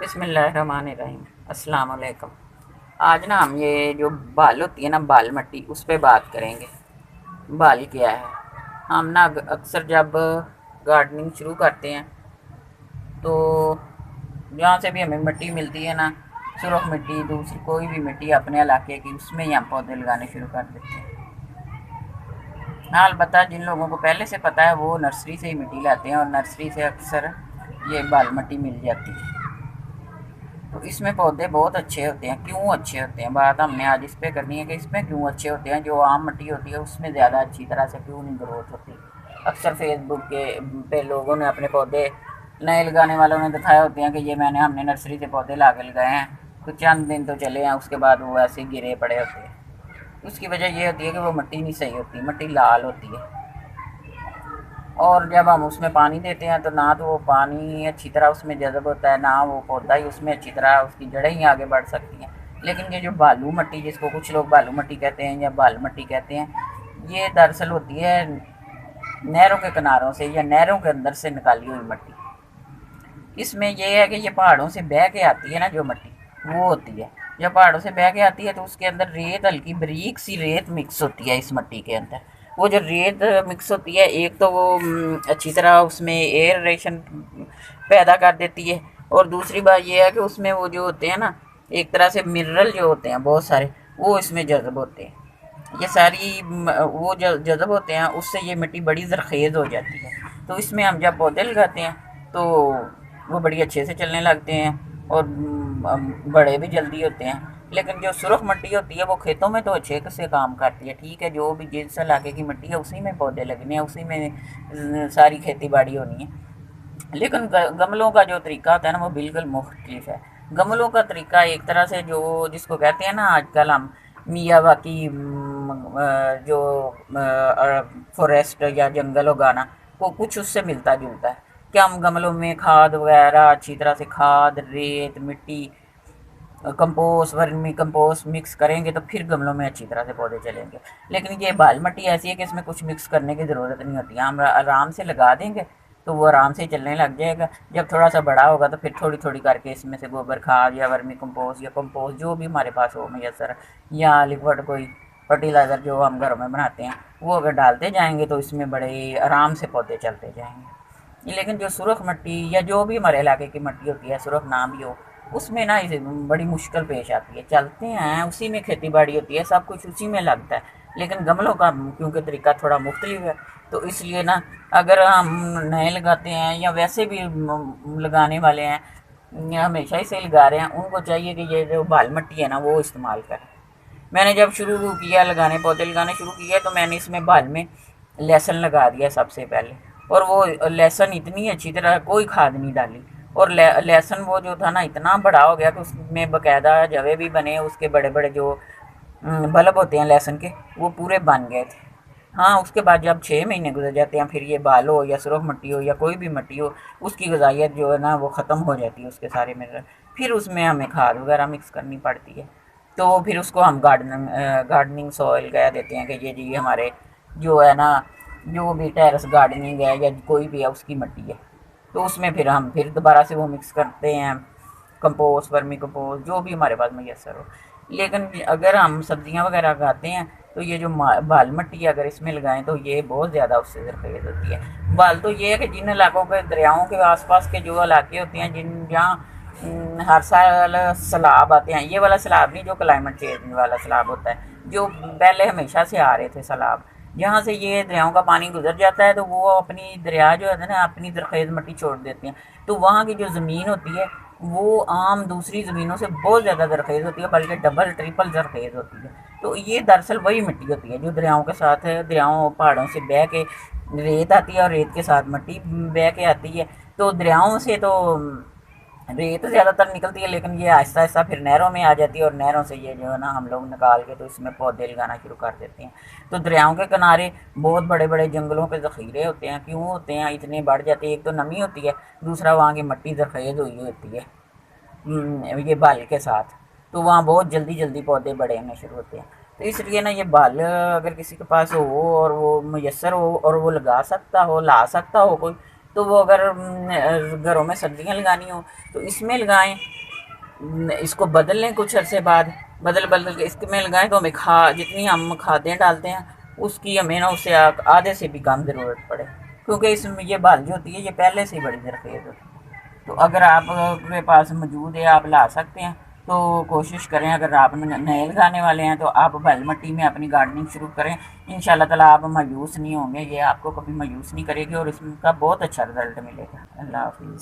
بسم اللہ الرحمن الرحیم۔ السلام علیکم۔ آج نا ہم یہ جو بال ہوتی ہے نا، بال مٹی، اس پہ بات کریں گے۔ بال کیا ہے؟ ہم نا اکثر جب گارڈننگ شروع کرتے ہیں تو جہاں سے بھی ہمیں مٹی ملتی ہے نا، سرخ مٹی، دوسری کوئی بھی مٹی اپنے علاقے کی، اس میں ہی ہم پودے لگانے شروع کر دیتے ہیں۔ ہاں، البتہ جن لوگوں کو پہلے سے پتہ ہے وہ نرسری سے ہی مٹی لاتے ہیں، اور نرسری سے اکثر یہ بال مٹی مل جاتی ہے۔ تو اس میں پودے بہت اچھے ہوتے ہیں۔ کیوں اچھے ہوتے ہیں، بات ہم نے آج اس پہ کرنی ہے کہ اس میں کیوں اچھے ہوتے ہیں۔ جو عام مٹی ہوتی ہے اس میں زیادہ اچھی طرح سے کیوں نہیں گروتھ ہوتی۔ اکثر فیس بک کے پہ لوگوں نے اپنے پودے، نئے لگانے والوں نے دکھائے ہوتے ہیں کہ یہ ہم نے نرسری سے پودے لا کے لگائے ہیں، تو چند دن تو چلے ہیں، اس کے بعد وہ ایسے گرے پڑے ہوتے ہیں۔ اس کی وجہ یہ ہوتی ہے کہ وہ مٹی نہیں صحیح ہوتی، مٹی لال ہوتی ہے، اور جب ہم اس میں پانی دیتے ہیں تو نہ تو وہ پانی اچھی طرح اس میں جذب ہوتا ہے، نہ وہ پودا ہی اس میں اچھی طرح، اس کی جڑیں ہی آگے بڑھ سکتی ہیں۔ لیکن یہ جو بالو مٹی، جس کو کچھ لوگ بالو مٹی کہتے ہیں یا بال مٹی کہتے ہیں، یہ دراصل ہوتی ہے نہروں کے کناروں سے یا نہروں کے اندر سے نکالی ہوئی مٹی۔ اس میں یہ ہے کہ یہ پہاڑوں سے بہہ کے آتی ہے نا جو مٹی، وہ ہوتی ہے، جب پہاڑوں سے بہہ کے آتی ہے تو اس کے اندر ریت، ہلکی بریک سی ریت مکس ہوتی ہے اس مٹی کے اندر۔ وہ جو ریت مکس ہوتی ہے، ایک تو وہ اچھی طرح اس میں ایئر ریشن پیدا کر دیتی ہے، اور دوسری بات یہ ہے کہ اس میں وہ جو ہوتے ہیں نا، ایک طرح سے منرل جو ہوتے ہیں بہت سارے، وہ اس میں جذب ہوتے ہیں۔ یہ ساری وہ جذب ہوتے ہیں، اس سے یہ مٹی بڑی زرخیز ہو جاتی ہے۔ تو اس میں ہم جب پودے لگاتے ہیں تو وہ بڑی اچھے سے چلنے لگتے ہیں، اور بڑے بھی جلدی ہوتے ہیں۔ لیکن جو سرخ مٹی ہوتی ہے وہ کھیتوں میں تو اچھے سے کام کرتی ہے، ٹھیک ہے، جو بھی جس علاقے کی مٹی ہے اسی میں پودے لگنے ہیں، اسی میں ساری کھیتی باڑی ہونی ہے۔ لیکن گملوں کا جو طریقہ ہوتا ہے نا وہ بالکل مختلف ہے۔ گملوں کا طریقہ ایک طرح سے جو جس کو کہتے ہیں نا آج کل ہم میاں واقعی جو فوریسٹ یا جنگل اگانا، وہ کچھ اس سے ملتا جلتا ہے کہ ہم گملوں میں کھاد وغیرہ اچھی طرح سے، کھاد، ریت، مٹی، کمپوسٹ، ورمی کمپوسٹ مکس کریں گے تو پھر گملوں میں اچھی طرح سے پودے چلیں گے۔ لیکن یہ بال مٹی ایسی ہے کہ اس میں کچھ مکس کرنے کی ضرورت نہیں ہوتی، ہم آرام سے لگا دیں گے تو وہ آرام سے چلنے لگ جائے گا۔ جب تھوڑا سا بڑا ہوگا تو پھر تھوڑی تھوڑی کر کے اس میں سے گوبر کھاد یا ورمی کمپوسٹ یا کمپوسٹ جو بھی ہمارے پاس ہو میسر، یا لیکوڈ کوئی فرٹیلائزر جو ہم گھروں میں بناتے ہیں، وہ اگر ڈالتے جائیں گے تو اس میں بڑے آرام سے پودے چلتے جائیں گے۔ لیکن جو سرخ مٹی یا جو بھی ہمارے علاقے کی مٹی ہوتی ہے، سرخ نہ بھی ہو، اس میں نا اسے بڑی مشکل پیش آتی ہے۔ چلتے ہیں اسی میں، کھیتی باڑی ہوتی ہے، سب کچھ اسی میں لگتا ہے، لیکن گملوں کا کیونکہ طریقہ تھوڑا مختلف ہے، تو اس لیے نا اگر ہم نئے لگاتے ہیں یا ویسے بھی لگانے والے ہیں، ہمیشہ ہی سے لگا رہے ہیں، ان کو چاہیے کہ یہ جو بال مٹی ہے نا وہ استعمال کریں۔ میں نے جب شروع کیا لگانے، پودے لگانے شروع کیا، تو میں نے اس میں بال میں لہسن لگا دیا سب سے پہلے، اور وہ لہسن اتنی اچھی طرح کوئی کھاد نہیں ڈالی، اور لہسن وہ جو تھا نا اتنا بڑا ہو گیا کہ اس میں باقاعدہ جوے بھی بنے، اس کے بڑے بڑے جو بلب ہوتے ہیں لہسن کے، وہ پورے بن گئے تھے۔ ہاں، اس کے بعد جب 6 مہینے گزر جاتے ہیں، پھر یہ بال ہو یا سرخ مٹی ہو یا کوئی بھی مٹی ہو، اس کی غذائیت جو ہے نا وہ ختم ہو جاتی ہے، اس کے سارے منرل، پھر اس میں ہمیں کھاد وغیرہ مکس کرنی پڑتی ہے۔ تو پھر اس کو ہم گارڈننگ سوئل کہہ دیتے ہیں کہ یہ جی ہمارے جو ہے نا، جو بھی ٹیرس گارڈننگ ہے یا کوئی بھی ہے اس کی مٹی ہے، تو اس میں پھر ہم پھر دوبارہ سے وہ مکس کرتے ہیں، کمپوسٹ، ورمی کمپوسٹ، جو بھی ہمارے پاس میسر ہو۔ لیکن اگر ہم سبزیاں وغیرہ اگاتے ہیں تو یہ جو بال مٹی اگر اس میں لگائیں تو یہ بہت زیادہ اس سے زرخیز ہوتی ہے۔ بال تو یہ ہے کہ جن علاقوں کے دریاؤں کے آس پاس کے جو علاقے ہوتے ہیں، جہاں ہر سال سیلاب آتے ہیں، یہ والا سیلاب نہیں جو کلائمیٹ چینج والا سیلاب ہوتا ہے، جو پہلے ہمیشہ سے آ رہے تھے سیلاب، جہاں سے یہ دریاؤں کا پانی گزر جاتا ہے تو وہ اپنی دریا جو ہے نا اپنی زرخیز مٹی چھوڑ دیتے ہیں، تو وہاں کی جو زمین ہوتی ہے وہ عام دوسری زمینوں سے بہت زیادہ زرخیز ہوتی ہے، بلکہ ڈبل ٹرپل زرخیز ہوتی ہے۔ تو یہ دراصل وہی مٹی ہوتی ہے جو دریاؤں کے ساتھ، دریاؤں پہاڑوں سے بہہ کے ریت آتی ہے، اور ریت کے ساتھ مٹی بہہ کے آتی ہے۔ تو دریاؤں سے تو ریت زیادہ تر نکلتی ہے، لیکن یہ آہستہ آہستہ پھر نہروں میں آ جاتی ہے، اور نہروں سے یہ جو ہے نا ہم لوگ نکال کے تو اس میں پودے لگانا شروع کر دیتے ہیں۔ تو دریاؤں کے کنارے بہت بڑے بڑے جنگلوں کے ذخیرے ہوتے ہیں۔ کیوں ہوتے ہیں؟ اتنے بڑھ جاتے ہیں، ایک تو نمی ہوتی ہے، دوسرا وہاں کی مٹی زرخیز ہوئی ہوتی ہے یہ بال کے ساتھ، تو وہاں بہت جلدی جلدی پودے بڑے ہونے شروع ہوتے ہیں۔ تو اس لیے نا یہ بال اگر کسی کے پاس ہو اور وہ میسر ہو اور وہ لگا سکتا ہو، لا سکتا ہو کوئی، تو وہ اگر گھروں میں سبزیاں لگانی ہوں تو اس میں لگائیں، اس کو بدل لیں کچھ عرصے بعد، بدل کے اس میں لگائیں تو ہمیں جتنی ہم کھادیں ڈالتے ہیں اس کی ہمیں نا اس سے آدھے سے بھی کم ضرورت پڑے، کیونکہ اس میں یہ بال جو ہوتی ہے یہ پہلے سے ہی بڑی زرخیز ہوتی ہے۔ تو اگر آپ کے پاس موجود ہے، آپ لا سکتے ہیں تو کوشش کریں، اگر آپ نئے لگانے والے ہیں تو آپ بال مٹی میں اپنی گارڈننگ شروع کریں، ان شاء اللہ تعالیٰ آپ مایوس نہیں ہوں گے، یہ آپ کو کبھی مایوس نہیں کرے گی اور اس کا بہت اچھا رزلٹ ملے گا۔ اللہ حافظ۔